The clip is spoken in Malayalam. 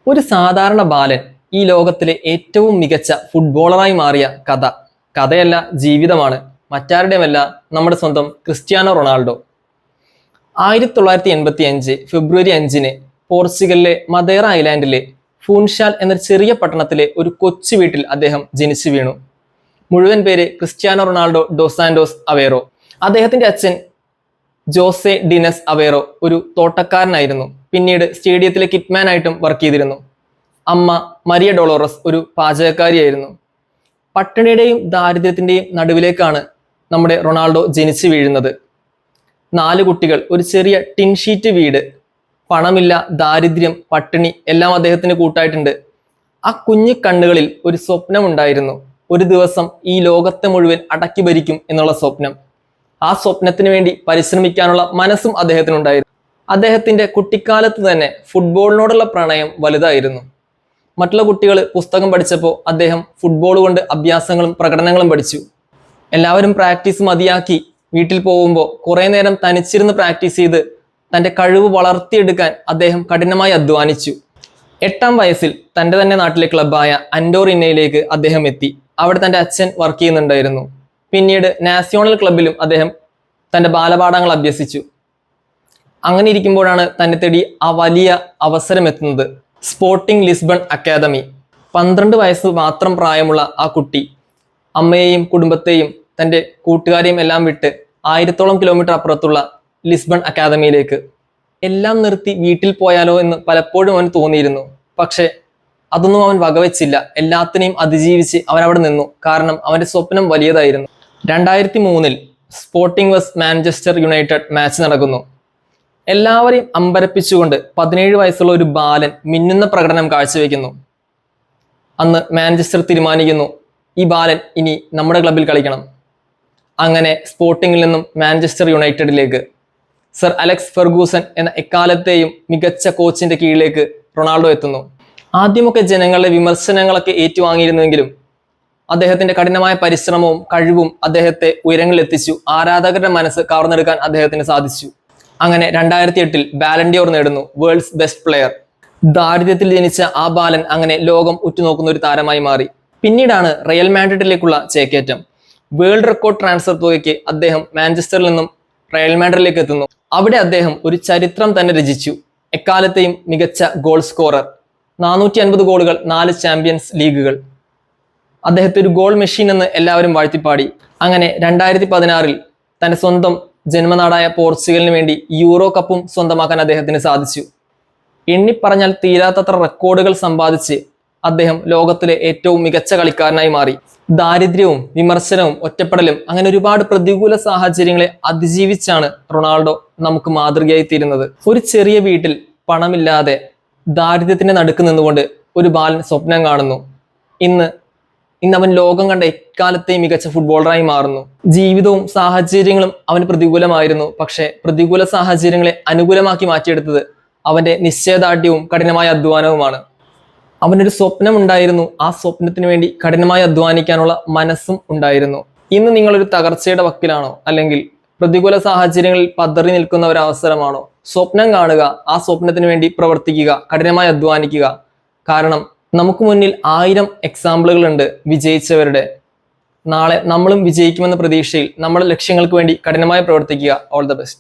ഒരു സാധാരണ ബാലൻ ഈ ലോകത്തിലെ ഏറ്റവും മികച്ച ഫുട്ബോളറായി മാറിയ കഥയല്ല, ജീവിതമാണ്. മറ്റാരുടെയുമല്ല, നമ്മുടെ സ്വന്തം ക്രിസ്ത്യാനോ റൊണാൾഡോ. 1985 ഫെബ്രുവരി 5 പോർച്ചുഗലിലെ മദേറ ഐലാൻഡിലെ ഫൂൻഷാൽ എന്ന ചെറിയ പട്ടണത്തിലെ ഒരു കൊച്ചു വീട്ടിൽ അദ്ദേഹം ജനിച്ചു വീണു. മുഴുവൻ പേര് Cristiano Ronaldo dos Santos Aveiro. അദ്ദേഹത്തിന്റെ അച്ഛൻ ജോസെ ഡിനസ് അവേറോ ഒരു തോട്ടക്കാരനായിരുന്നു. പിന്നീട് സ്റ്റേഡിയത്തിലെ കിറ്റ്മാൻ ആയിട്ടും വർക്ക് ചെയ്തിരുന്നു. അമ്മ മരിയ ഡൊളോറസ് ഒരു പാചകക്കാരിയായിരുന്നു. പട്ടിണിയുടെയും ദാരിദ്ര്യത്തിന്റെയും നടുവിലേക്കാണ് നമ്മുടെ റൊണാൾഡോ ജനിച്ചു വീഴുന്നത്. 4 കുട്ടികൾ, ഒരു ചെറിയ ടിൻ ഷീറ്റ് വീട്, പണമില്ല, ദാരിദ്ര്യം, പട്ടിണി എല്ലാം അദ്ദേഹത്തിന് കൂട്ടായിട്ടുണ്ട്. ആ കുഞ്ഞു കണ്ണുകളിൽ ഒരു സ്വപ്നം ഉണ്ടായിരുന്നു. ഒരു ദിവസം ഈ ലോകത്തെ മുഴുവൻ അടക്കി ഭരിക്കും എന്നുള്ള സ്വപ്നം. ആ സ്വപ്നത്തിന് വേണ്ടി പരിശ്രമിക്കാനുള്ള മനസ്സും അദ്ദേഹത്തിനുണ്ടായിരുന്നു. അദ്ദേഹത്തിന്റെ കുട്ടിക്കാലത്ത് തന്നെ ഫുട്ബോളിനോടുള്ള പ്രണയം വലുതായിരുന്നു. മറ്റുള്ള കുട്ടികൾ പുസ്തകം പഠിച്ചപ്പോൾ അദ്ദേഹം ഫുട്ബോൾ കൊണ്ട് അഭ്യാസങ്ങളും പ്രകടനങ്ങളും പഠിച്ചു. എല്ലാവരും പ്രാക്ടീസ് മതിയാക്കി വീട്ടിൽ പോകുമ്പോൾ കുറെ നേരം തനിച്ചിരുന്ന് പ്രാക്ടീസ് ചെയ്ത് തൻ്റെ കഴിവ് വളർത്തിയെടുക്കാൻ അദ്ദേഹം കഠിനമായി അധ്വാനിച്ചു. 8ാം വയസ്സിൽ തൻ്റെ തന്നെ നാട്ടിലെ ക്ലബ്ബായ അൻഡോറിനയിലേക്ക് അദ്ദേഹം എത്തി. അവിടെ തൻ്റെ അച്ഛൻ വർക്ക് ചെയ്യുന്നുണ്ടായിരുന്നു. പിന്നീട് നാഷണൽ ക്ലബിലും അദ്ദേഹം തൻ്റെ ബാലപാഠങ്ങൾ അഭ്യസിച്ചു. അങ്ങനെ ഇരിക്കുമ്പോഴാണ് തന്നെ തേടി ആ വലിയ അവസരം എത്തുന്നത്. Sporting Lisbon academy. 12 വയസ്സ് മാത്രം പ്രായമുള്ള ആ കുട്ടി അമ്മയെയും കുടുംബത്തെയും തൻ്റെ കൂട്ടുകാരെയും എല്ലാം വിട്ട് 1000ഓളം കിലോമീറ്റർ അപ്പുറത്തുള്ള ലിസ്ബൺ അക്കാദമിയിലേക്ക്. എല്ലാം നിർത്തി വീട്ടിൽ പോയാലോ എന്ന് പലപ്പോഴും അവന് തോന്നിയിരുന്നു. പക്ഷെ അതൊന്നും അവൻ വകവെച്ചില്ല. എല്ലാത്തിനെയും അതിജീവിച്ച് അവൻ അവിടെ നിന്നു. കാരണം അവന്റെ സ്വപ്നം വലിയതായിരുന്നു. 2003 Sporting versus Manchester United match നടക്കുന്നു. എല്ലാവരെയും അമ്പരപ്പിച്ചുകൊണ്ട് 17 വയസ്സുള്ള ഒരു ബാലൻ മിന്നുന്ന പ്രകടനം കാഴ്ചവെക്കുന്നു. അന്ന് മാഞ്ചസ്റ്റർ തീരുമാനിക്കുന്നു, ഈ ബാലൻ ഇനി നമ്മുടെ ക്ലബിൽ കളിക്കണം. അങ്ങനെ സ്പോർട്ടിങ്ങിൽ നിന്നും മാഞ്ചസ്റ്റർ യുണൈറ്റഡിലേക്ക് സർ അലക്സ് ഫെർഗൂസൻ എന്ന എക്കാലത്തെയും മികച്ച കോച്ചിന്റെ കീഴിലേക്ക് റൊണാൾഡോ എത്തുന്നു. ആദ്യമൊക്കെ ജനങ്ങളുടെ വിമർശനങ്ങളൊക്കെ ഏറ്റുവാങ്ങിയിരുന്നുവെങ്കിലും അദ്ദേഹത്തിന്റെ കഠിനമായ പരിശ്രമവും കഴിവും അദ്ദേഹത്തെ ഉയരങ്ങളിൽ എത്തിച്ചു. ആരാധകരുടെ മനസ്സ് കവർന്നെടുക്കാൻ അദ്ദേഹത്തിന് സാധിച്ചു. അങ്ങനെ 2008 ബാലൻഡിയോർ നേടുന്നു, വേൾഡ്സ് ബെസ്റ്റ് പ്ലെയർ. ദാരിദ്ര്യത്തിൽ ജനിച്ച ആ ബാലൻ അങ്ങനെ ലോകം ഉറ്റുനോക്കുന്ന ഒരു താരമായി മാറി. പിന്നീടാണ് റയൽ മാഡ്രിഡിലേക്കുള്ള ചേക്കേറ്റം. വേൾഡ് റെക്കോർഡ് ട്രാൻസ്ഫർ തുകയ്ക്ക് അദ്ദേഹം മാഞ്ചസ്റ്ററിൽ നിന്നും റയൽ മാഡ്രിഡിലേക്ക് എത്തുന്നു. അവിടെ അദ്ദേഹം ഒരു ചരിത്രം തന്നെ രചിച്ചു. എക്കാലത്തെയും മികച്ച ഗോൾ സ്കോറർ, 450 ഗോളുകൾ, 4 ചാമ്പ്യൻസ് ലീഗുകൾ. അദ്ദേഹത്തെ ഒരു ഗോൾ മെഷീൻ എന്ന് എല്ലാവരും വാഴ്ത്തിപ്പാടി. അങ്ങനെ 2016 തന്റെ സ്വന്തം ജന്മനാടായ പോർച്ചുഗലിന് വേണ്ടി യൂറോ കപ്പും സ്വന്തമാക്കാൻ അദ്ദേഹത്തിന് സാധിച്ചു. എണ്ണിപ്പറഞ്ഞാൽ തീരാത്തത്ര റെക്കോർഡുകൾ സമ്പാദിച്ച് അദ്ദേഹം ലോകത്തിലെ ഏറ്റവും മികച്ച കളിക്കാരനായി മാറി. ദാരിദ്ര്യവും വിമർശനവും ഒറ്റപ്പെടലും അങ്ങനെ ഒരുപാട് പ്രതികൂല സാഹചര്യങ്ങളെ അതിജീവിച്ചാണ് റൊണാൾഡോ നമുക്ക് മാതൃകയായി തീരുന്നത്. ഒരു ചെറിയ വീട്ടിൽ പണമില്ലാതെ ദാരിദ്ര്യത്തിന്റെ നടുക്ക് നിന്നുകൊണ്ട് ഒരു ബാലൻ സ്വപ്നം കാണുന്നു. ഇന്ന് അവൻ ലോകം കണ്ട എക്കാലത്തെയും മികച്ച ഫുട്ബോളറായി മാറുന്നു. ജീവിതവും സാഹചര്യങ്ങളും അവന് പ്രതികൂലമായിരുന്നു. പക്ഷെ പ്രതികൂല സാഹചര്യങ്ങളെ അനുകൂലമാക്കി മാറ്റിയെടുത്തത് അവന്റെ നിശ്ചയദാർഢ്യവും കഠിനമായ അധ്വാനവുമാണ്. അവനൊരു സ്വപ്നം ഉണ്ടായിരുന്നു. ആ സ്വപ്നത്തിന് വേണ്ടി കഠിനമായി അധ്വാനിക്കാനുള്ള മനസ്സും ഉണ്ടായിരുന്നു. ഇന്ന് നിങ്ങളൊരു തകർച്ചയുടെ വക്കിലാണോ, അല്ലെങ്കിൽ പ്രതികൂല സാഹചര്യങ്ങളിൽ പതറി നിൽക്കുന്ന ഒരു അവസരമാണോ? സ്വപ്നം കാണുക, ആ സ്വപ്നത്തിന് വേണ്ടി പ്രവർത്തിക്കുക, കഠിനമായി അധ്വാനിക്കുക. കാരണം നമുക്ക് മുന്നിൽ 1000 എക്സാമ്പിളുകൾ ഉണ്ട് വിജയിച്ചവരുടെ. നാളെ നമ്മളും വിജയിക്കുമെന്ന പ്രതീക്ഷയിൽ നമ്മുടെ ലക്ഷ്യങ്ങൾക്ക് വേണ്ടി കഠിനമായി പ്രവർത്തിക്കുക. All the best.